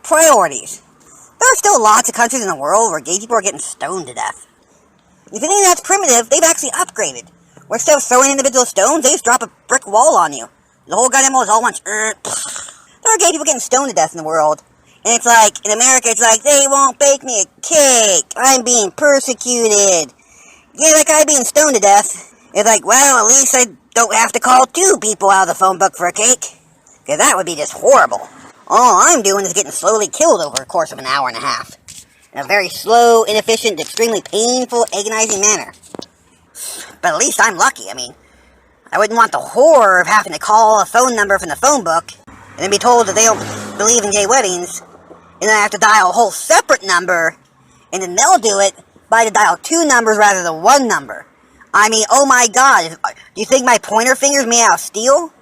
Priorities. There are still lots of countries in the world where gay people are getting stoned to death. If you think that's primitive, they've actually upgraded. Where instead of throwing individual stones, they just drop a brick wall on you. The whole goddamn wall is all once. There are gay people getting stoned to death in the world. And it's like, in America, it's like, they won't bake me a cake. I'm being persecuted. Yeah, that guy being stoned to death. It's like, well, at least I don't have to call 2 people out of the phone book for a cake. Because that would be just horrible. All I'm doing is getting slowly killed over a course of an hour and a half. In a very slow, inefficient, extremely painful, agonizing manner. But at least I'm lucky. I mean, I wouldn't want the horror of having to call a phone number from the phone book and then be told that they don't believe in gay weddings, and then I have to dial a whole separate number, and then they'll do it by to dial 2 numbers rather than 1 number. I mean, oh my god, do you think my pointer finger's made out of steel?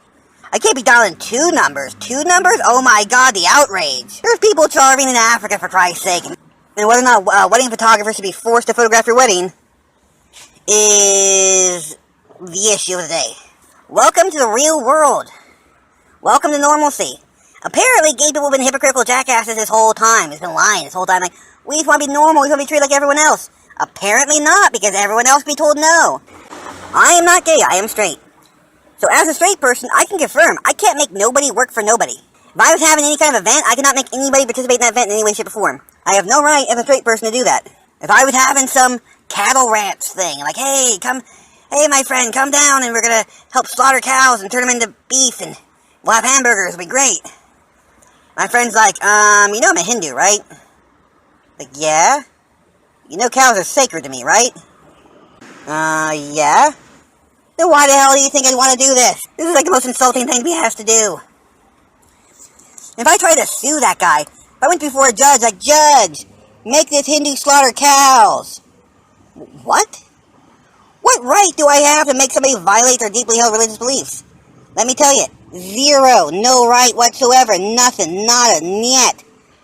I can't be dialing 2 numbers. 2 numbers? Oh my god, the outrage. There's people starving in Africa, for Christ's sake. And whether or not wedding photographers should be forced to photograph your wedding is the issue of the day. Welcome to the real world. Welcome to normalcy. Apparently, gay people have been hypocritical jackasses this whole time. It's been lying this whole time. Like, we just want to be normal. We want to be treated like everyone else. Apparently not, because everyone else be told no. I am not gay. I am straight. So as a straight person, I can confirm, I can't make nobody work for nobody. If I was having any kind of event, I cannot make anybody participate in that event in any way, shape, or form. I have no right as a straight person to do that. If I was having some cattle ranch thing, like, hey, my friend, come down and we're gonna help slaughter cows and turn them into beef and we'll have hamburgers, it'll be great. My friend's like, you know I'm a Hindu, right? Like, yeah? You know cows are sacred to me, right? Yeah? Then why the hell do you think I'd want to do this? This is like the most insulting thing he has to do. If I tried to sue that guy, if I went before a judge, like, Judge, make this Hindu slaughter cows. What? What right do I have to make somebody violate their deeply held religious beliefs? Let me tell you, 0, no right whatsoever, nothing, nada, niet,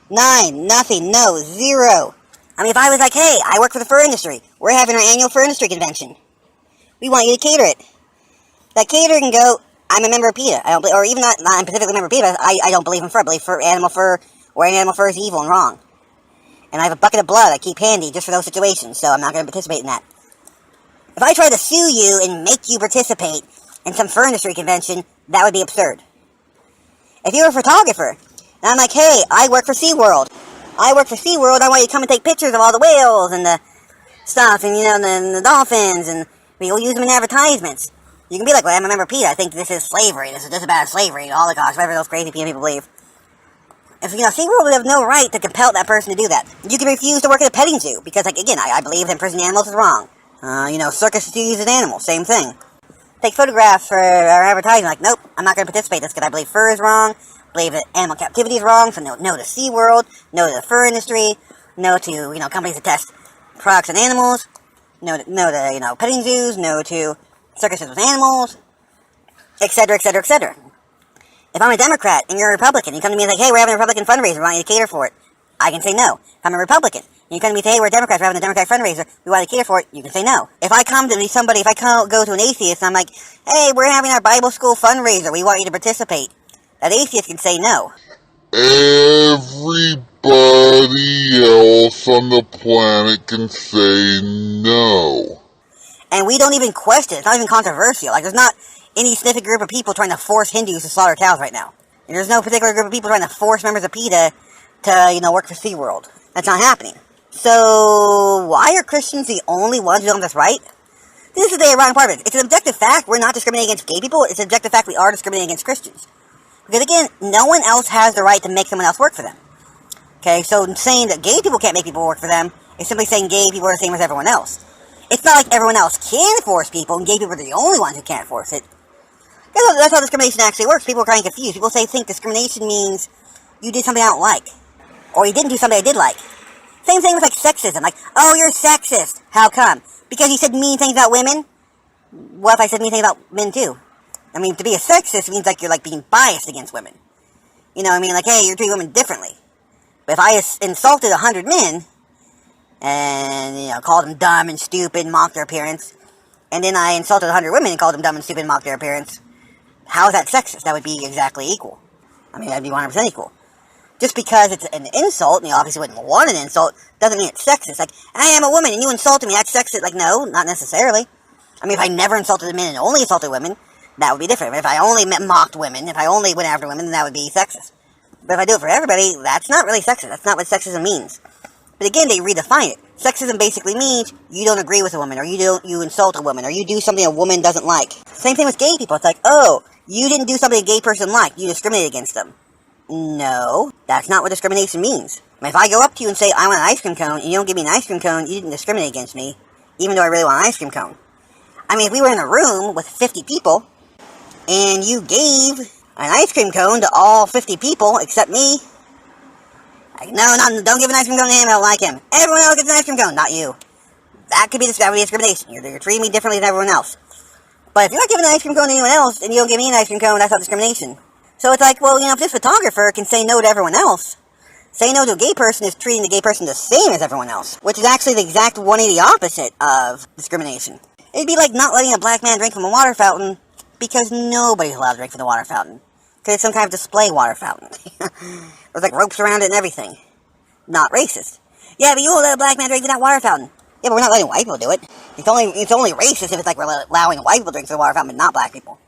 9, nothing, no, 0. I mean, if I was like, hey, I work for the fur industry, we're having our annual fur industry convention. We want you to cater it. That caterer can go, I'm a member of PETA. I don't believe, or even not I'm specifically a member of PETA, I don't believe in fur. I believe animal fur, wearing animal fur is evil and wrong. And I have a bucket of blood I keep handy just for those situations, so I'm not going to participate in that. If I try to sue you and make you participate in some fur industry convention, that would be absurd. If you're a photographer, and I'm like, hey, I work for SeaWorld. I work for SeaWorld, I want you to come and take pictures of all the whales and the stuff, and, you know, the dolphins, and we'll use them in advertisements. You can be like, well, I'm a member of PETA, I think this is slavery, this is just about slavery, Holocaust, whatever those crazy people believe. If, you know, SeaWorld would have no right to compel that person to do that. You can refuse to work at a petting zoo, because, like, again, I believe that imprisoning animals is wrong. You know, circus uses animals, same thing. Take photographs for our advertising, like, nope, I'm not going to participate in this, because I believe fur is wrong, believe that animal captivity is wrong, so no to SeaWorld, no to the fur industry, no to, you know, companies that test products on animals, no to, you know, petting zoos, no to circuses with animals, etc., etc., etc. If I'm a Democrat and you're a Republican, you come to me and say, hey, we're having a Republican fundraiser, we want you to cater for it. I can say no. If I'm a Republican, and you come to me and say, hey, we're Democrats, we're having a Democratic fundraiser, we want you to cater for it, you can say no. If I come to somebody, if I go to an atheist, and I'm like, hey, we're having our Bible school fundraiser, we want you to participate, that atheist can say no. Everybody else on the planet can say no. And we don't even question it. It's not even controversial. Like, there's not any specific group of people trying to force Hindus to slaughter cows right now. And there's no particular group of people trying to force members of PETA to, you know, work for SeaWorld. That's not happening. So, why are Christians the only ones who don't have this right? This is the wrong part of it. It's an objective fact. We're not discriminating against gay people. It's an objective fact we are discriminating against Christians. Because, again, no one else has the right to make someone else work for them. Okay, so saying that gay people can't make people work for them is simply saying gay people are the same as everyone else. It's not like everyone else can force people, and gay people are the only ones who can't force it. That's how discrimination actually works. People are kind of confused. People think discrimination means you did something I don't like, or you didn't do something I did like. Same thing with, like, sexism. Like, oh, you're sexist. How come? Because you said mean things about women? What if I said mean things about men, too? I mean, to be a sexist means, like, you're, like, being biased against women. You know what I mean? Like, hey, you're treating women differently. But if I insulted 100 men, and, you know, called them dumb and stupid and mocked their appearance, and then I insulted 100 women and called them dumb and stupid and mocked their appearance, how is that sexist? That would be exactly equal. I mean, that'd be 100% equal. Just because it's an insult, and you obviously wouldn't want an insult, doesn't mean it's sexist. Like, I am a woman, and you insulted me, that's sexist. Like, no, not necessarily. I mean, if I never insulted men and only insulted women, that would be different. If I only mocked women, if I only went after women, then that would be sexist. But if I do it for everybody, that's not really sexist. That's not what sexism means. But again, they redefine it. Sexism basically means you don't agree with a woman, or you insult a woman, or you do something a woman doesn't like. Same thing with gay people. It's like, oh, you didn't do something a gay person liked, you discriminate against them. No, that's not what discrimination means. If I go up to you and say, I want an ice cream cone, and you don't give me an ice cream cone, you didn't discriminate against me, even though I really want an ice cream cone. I mean, if we were in a room with 50 people, and you gave an ice cream cone to all 50 people, except me, like, no, don't give an ice cream cone to him, I don't like him. Everyone else gets an ice cream cone, not you. That would be discrimination. You're treating me differently than everyone else. But if you're not giving an ice cream cone to anyone else, and you don't give me an ice cream cone, that's not discrimination. So it's like, well, if this photographer can say no to everyone else, saying no to a gay person is treating the gay person the same as everyone else, which is actually the exact 180 opposite of discrimination. It'd be like not letting a black man drink from a water fountain because nobody's allowed to drink from the water fountain. Because it's some kind of display water fountain. There's like ropes around it and everything. Not racist. Yeah, but you won't let a black man drink from that water fountain. Yeah, but we're not letting white people do it. It's only racist if it's like we're allowing white people to drink from the water fountain, but not black people.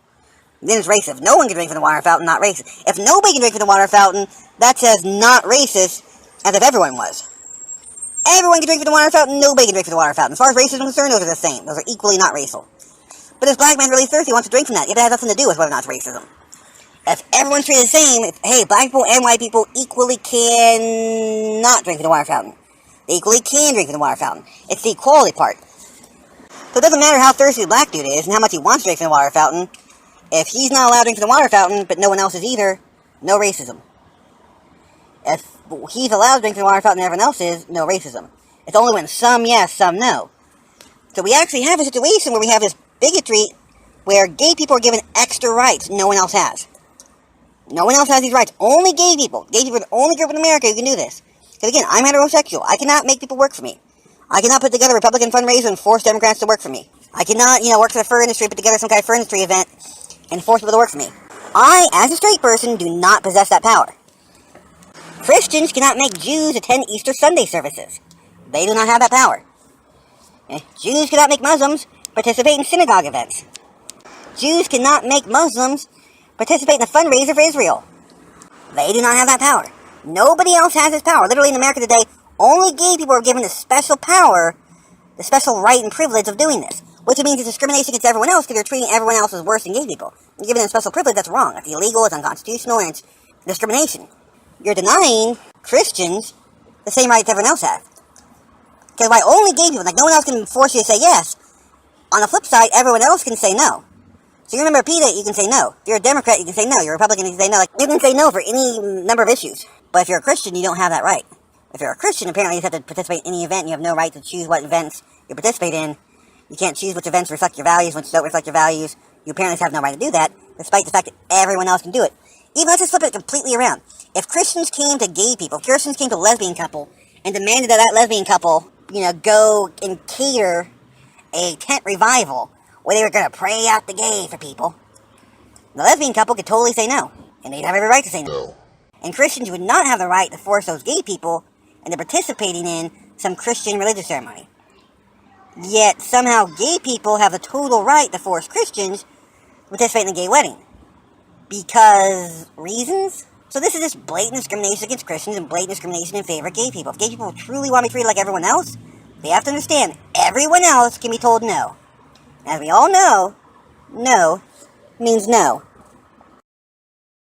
Then it's racist. If no one can drink from the water fountain, not racist. If nobody can drink from the water fountain, that says not racist, as if everyone was. Everyone can drink from the water fountain, nobody can drink from the water fountain. As far as racism is concerned, those are the same. Those are equally not racial. But this black man really thirsty wants to drink from that. It has nothing to do with whether or not it's racism. If everyone's treated the same, hey, black people and white people equally can not drink from the water fountain. They equally can drink from the water fountain. It's the equality part. So it doesn't matter how thirsty the black dude is and how much he wants to drink from the water fountain. If he's not allowed to drink from the water fountain, but no one else is either, no racism. If he's allowed to drink from the water fountain and everyone else is, no racism. It's only when some yes, some no. So we actually have a situation where we have this bigotry where gay people are given extra rights no one else has. No one else has these rights. Only gay people. Gay people are the only group in America who can do this. Because again, I'm heterosexual. I cannot make people work for me. I cannot put together a Republican fundraiser and force Democrats to work for me. I cannot, work for the fur industry, put together some kind of fur industry event and force people to work for me. I, as a straight person, do not possess that power. Christians cannot make Jews attend Easter Sunday services. They do not have that power. Jews cannot make Muslims participate in synagogue events. Jews cannot make Muslims participate in a fundraiser for Israel. They do not have that power. Nobody else has this power. Literally in America today, only gay people are given the special power, the special right and privilege of doing this. Which means it's discrimination against everyone else because you're treating everyone else as worse than gay people. You're giving them a special privilege, that's wrong. That's illegal, it's unconstitutional, and it's discrimination. You're denying Christians the same rights everyone else has. Because why only gay people, like no one else can force you to say yes. On the flip side, everyone else can say no. So you remember PETA, you can say no. If you're a Democrat, you can say no. You're a Republican, you can say no. Like, you can say no for any number of issues. But if you're a Christian, you don't have that right. If you're a Christian, apparently you have to participate in any event, and you have no right to choose what events you participate in. You can't choose which events reflect your values, which don't reflect your values. You apparently have no right to do that, despite the fact that everyone else can do it. Even let's just flip it completely around. If Christians came to gay people, if Christians came to a lesbian couple, and demanded that that lesbian couple, go and cater a tent revival, where they were going to pray out the gay for people, the lesbian couple could totally say no. And they'd have every right to say no. And Christians would not have the right to force those gay people into participating in some Christian religious ceremony. Yet, somehow, gay people have the total right to force Christians to participate in a gay wedding. Because reasons? So this is just blatant discrimination against Christians and blatant discrimination in favor of gay people. If gay people truly want to be treated like everyone else, they have to understand everyone else can be told no. As we all know, no means no.